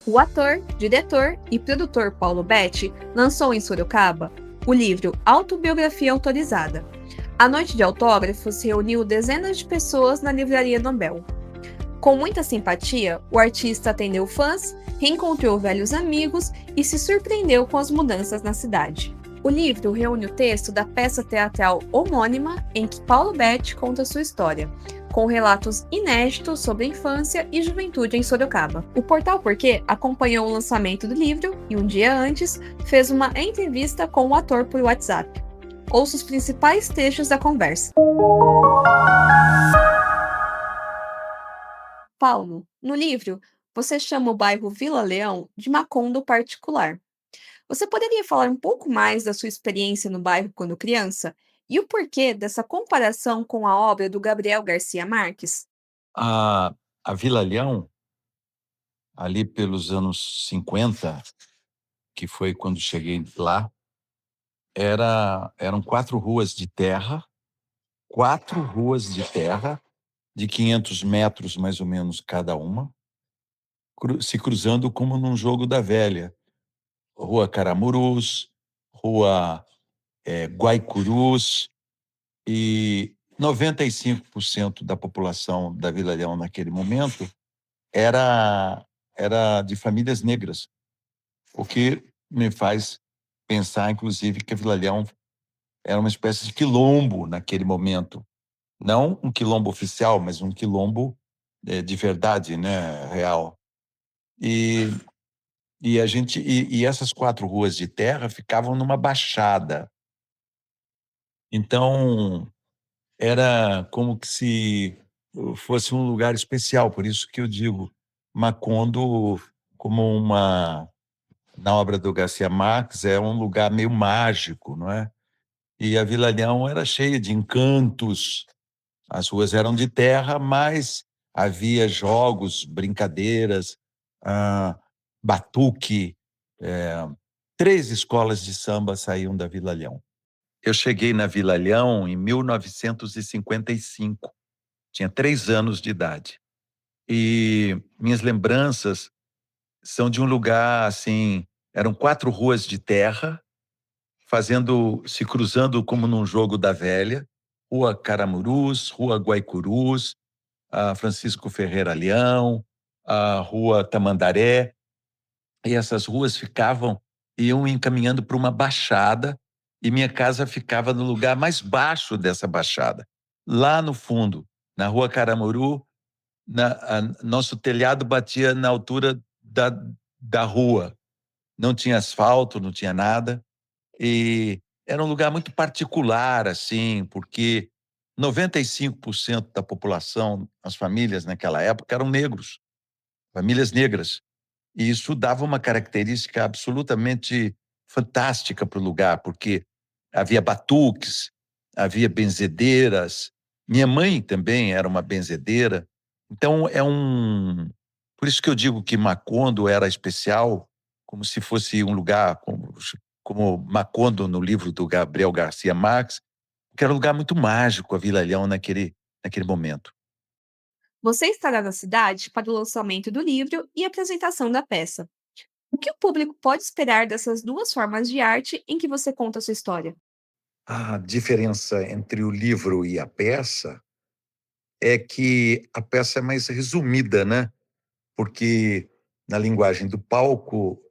O ator, diretor e produtor Paulo Betti lançou em Sorocaba o livro Autobiografia Autorizada. A noite de autógrafos reuniu dezenas de pessoas na Livraria Nobel. Com muita simpatia, o artista atendeu fãs, reencontrou velhos amigos e se surpreendeu com as mudanças na cidade. O livro reúne o texto da peça teatral homônima em que Paulo Betti conta sua história, com relatos inéditos sobre a infância e juventude em Sorocaba. O Portal Porquê acompanhou o lançamento do livro e, um dia antes, fez uma entrevista com o ator por WhatsApp. Ouça os principais trechos da conversa. Paulo, no livro, você chama o bairro Vila Leão de Macondo particular. Você poderia falar um pouco mais da sua experiência no bairro quando criança e o porquê dessa comparação com a obra do Gabriel Garcia Marques? A a Vila Leão, ali pelos anos 50, que foi quando cheguei lá, eram 4 ruas de terra, 4 ruas de terra, de 500 metros mais ou menos cada uma, se cruzando como num jogo da velha. Rua Caramurus, Rua, Guaicurus, e 95% da população da Vila Leão naquele momento era era de famílias negras. O que me faz pensar, inclusive, que a Vila Leão era uma espécie de quilombo naquele momento. Não um quilombo oficial, mas um quilombo, de verdade, né, real. E essas 4 ruas de terra ficavam numa baixada. Então, era como que se fosse um lugar especial, por isso que eu digo Macondo como uma na obra do Garcia Marques, é um lugar meio mágico, não é? E a Vila Leão era cheia de encantos. As ruas eram de terra, mas havia jogos, brincadeiras, hã, batuque, 3 escolas de samba saíam da Vila Leão. Eu cheguei na Vila Leão em 1955, tinha 3 anos de idade. E minhas lembranças são de um lugar, assim, eram 4 ruas de terra, se cruzando como num jogo da velha, Rua Caramurus, Rua Guaicurus, a Francisco Ferreira Leão, a Rua Tamandaré, e essas ruas iam encaminhando para uma baixada, e minha casa ficava no lugar mais baixo dessa baixada. Lá no fundo, na Rua Caramuru, nosso telhado batia na altura da rua. Não tinha asfalto, não tinha nada. E era um lugar muito particular, assim, porque 95% da população, as famílias naquela época eram negros, famílias negras. E isso dava uma característica absolutamente fantástica para o lugar, porque havia batuques, havia benzedeiras. Minha mãe também era uma benzedeira. Então por isso que eu digo que Macondo era especial, como se fosse um lugar como Macondo no livro do Gabriel Garcia Marques, que era um lugar muito mágico, a Vila Leão naquele momento. Você estará na cidade para o lançamento do livro e apresentação da peça. O que o público pode esperar dessas duas formas de arte em que você conta a sua história? A diferença entre o livro e a peça é que a peça é mais resumida, né, porque na linguagem do palco,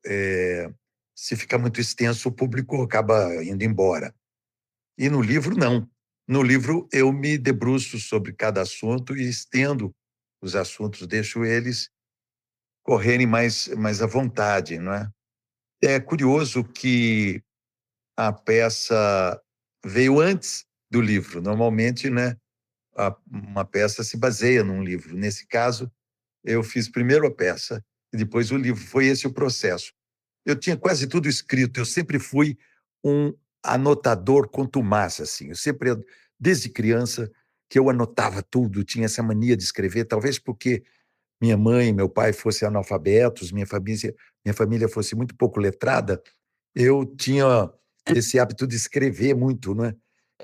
se fica muito extenso, o público acaba indo embora. E no livro não. No livro eu me debruço sobre cada assunto e estendo os assuntos, deixo eles correrem mais à vontade, não é. É curioso que a peça veio antes do livro. Normalmente, né, uma peça se baseia num livro. Nesse caso, eu fiz primeiro a peça e depois o livro. Foi esse o processo. Eu tinha quase tudo escrito. Eu sempre fui um anotador contumaz, assim. Eu sempre, desde criança, que eu anotava tudo, tinha essa mania de escrever, talvez porque minha mãe e meu pai fossem analfabetos, minha família fosse muito pouco letrada, eu tinha esse hábito de escrever muito, né.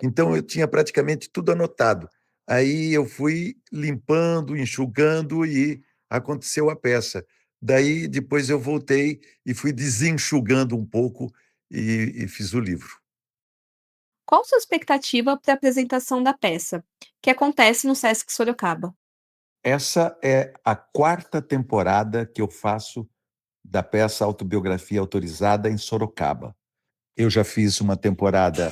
Então eu tinha praticamente tudo anotado. Aí eu fui limpando, enxugando e aconteceu a peça. Daí, depois eu voltei e fui desenxugando um pouco e fiz o livro. Qual sua expectativa para a apresentação da peça, que acontece no Sesc Sorocaba? Essa é a quarta temporada que eu faço da peça Autobiografia Autorizada em Sorocaba. Eu já fiz uma temporada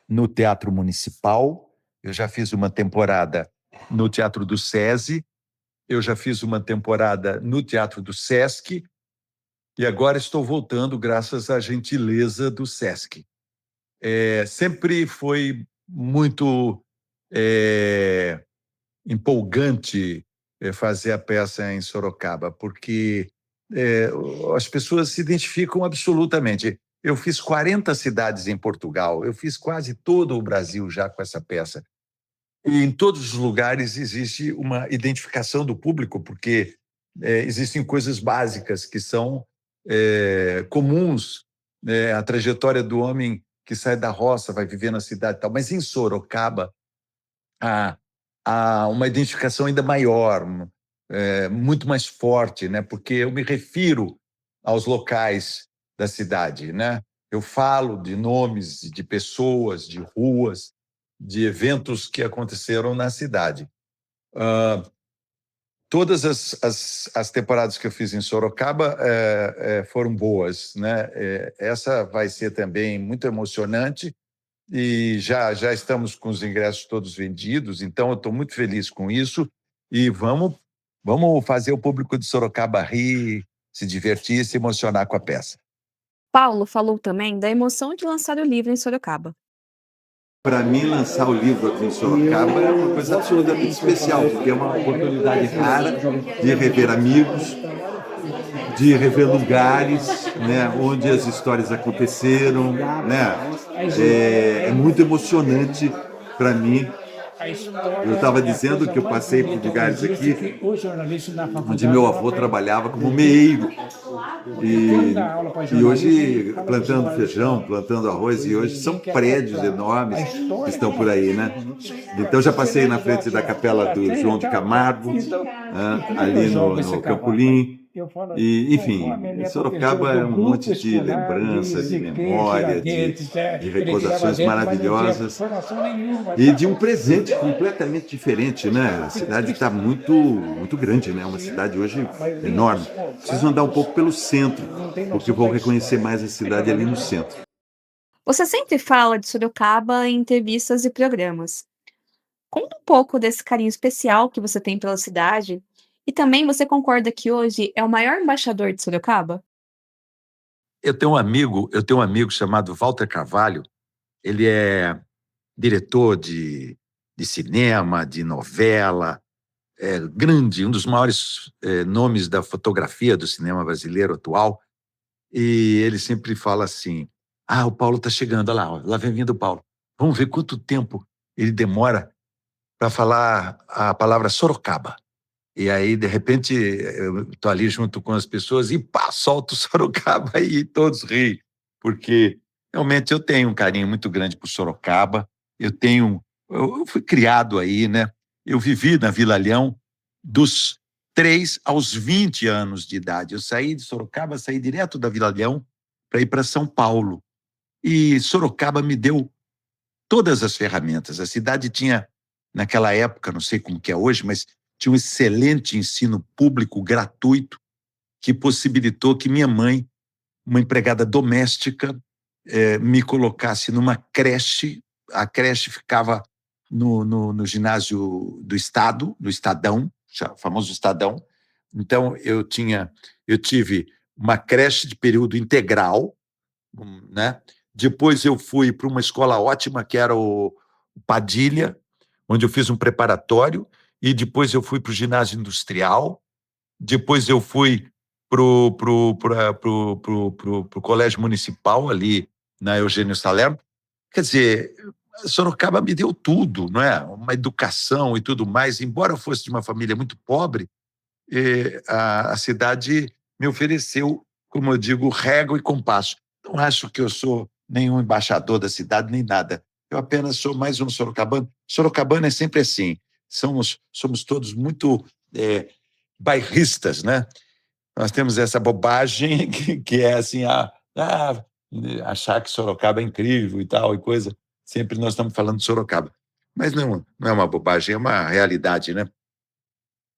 no Teatro Municipal, eu já fiz uma temporada no Teatro do SESI, eu já fiz uma temporada no Teatro do Sesc e agora estou voltando graças à gentileza do Sesc. Sempre foi muito é, empolgante fazer a peça em Sorocaba, porque é, as pessoas se identificam absolutamente. Eu fiz 40 cidades em Portugal, eu fiz quase todo o Brasil já com essa peça. E em todos os lugares existe uma identificação do público, porque existem coisas básicas que são comuns, né? A trajetória do homem que sai da roça, vai viver na cidade e tal. Mas em Sorocaba, há, há uma identificação ainda maior, muito mais forte, né? Porque eu me refiro aos locais da cidade, né? Eu falo de nomes, de pessoas, de ruas, de eventos que aconteceram na cidade. Uh, Todas as temporadas que eu fiz em Sorocaba foram boas, né? Essa vai ser também muito emocionante e já estamos com os ingressos todos vendidos, então eu estou muito feliz com isso e vamos fazer o público de Sorocaba rir, se divertir, se emocionar com a peça. Paulo falou também da emoção de lançar o livro em Sorocaba. Para mim, lançar o livro aqui em Sorocaba é uma coisa absolutamente especial, porque é uma oportunidade rara de rever amigos, de rever lugares, né, onde as histórias aconteceram, né? É muito emocionante para mim. Eu estava dizendo que eu passei por lugares aqui onde meu avô trabalhava como meeiro e hoje plantando feijão, plantando arroz, e hoje são prédios enormes que estão por aí, né? Então já passei na frente da capela do João de Camargo, ali no Campolim, e, enfim, Sorocaba é um monte de lembrança, de memória, de recordações maravilhosas e de um presente completamente diferente, né? A cidade está muito grande, né? Uma cidade hoje enorme. Preciso andar um pouco pelo centro, porque vou reconhecer mais a cidade ali no centro. Você sempre fala de Sorocaba em entrevistas e programas. Conta um pouco desse carinho especial que você tem pela cidade. E também você concorda que hoje é o maior embaixador de Sorocaba? Eu tenho um amigo chamado Walter Carvalho. Ele é diretor de cinema, de novela, grande, um dos maiores nomes da fotografia do cinema brasileiro atual. E ele sempre fala assim: Ah, o Paulo está chegando, olha lá, ó, lá vem vindo o Paulo. Vamos ver quanto tempo ele demora para falar a palavra Sorocaba. E aí, de repente, eu estou ali junto com as pessoas e pá, solto Sorocaba e todos riem, porque realmente eu tenho um carinho muito grande por Sorocaba. Eu fui criado aí, né? Eu vivi na Vila Leão dos 3 aos 20 anos de idade. Eu saí de Sorocaba, saí direto da Vila Leão para ir para São Paulo. E Sorocaba me deu todas as ferramentas. A cidade tinha, naquela época, não sei como que é hoje, mas tinha um excelente ensino público gratuito que possibilitou que minha mãe, uma empregada doméstica, me colocasse numa creche. A creche ficava no ginásio do Estado, no Estadão, o famoso Estadão. Então, eu tive uma creche de período integral, né? Depois eu fui para uma escola ótima, que era o Padilha, onde eu fiz um preparatório, e depois eu fui para o ginásio industrial, depois eu fui para o colégio municipal, ali na Eugênio Salerno. Quer dizer, Sorocaba me deu tudo, não é? Uma educação e tudo mais. Embora eu fosse de uma família muito pobre, a cidade me ofereceu, como eu digo, régua e compasso. Não acho que eu sou nenhum embaixador da cidade, nem nada. Eu apenas sou mais um sorocabano. Sorocabano é sempre assim. Somos todos muito bairristas, né? Nós temos essa bobagem que é assim, achar que Sorocaba é incrível e tal, e coisa. Sempre nós estamos falando de Sorocaba. Mas não é uma bobagem, é uma realidade, né?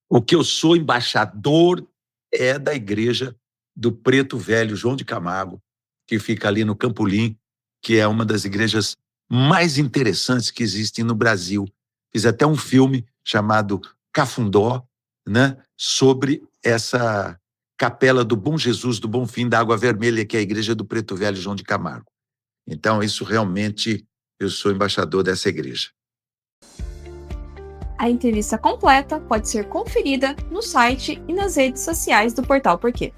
O que eu sou embaixador é da igreja do Preto Velho João de Camargo, que fica ali no Campolim, que é uma das igrejas mais interessantes que existem no Brasil. Fiz até um filme chamado Cafundó, né, sobre essa capela do Bom Jesus, do Bom Fim da Água Vermelha, que é a igreja do Preto Velho João de Camargo. Então, isso realmente, eu sou embaixador dessa igreja. A entrevista completa pode ser conferida no site e nas redes sociais do Portal Porquê.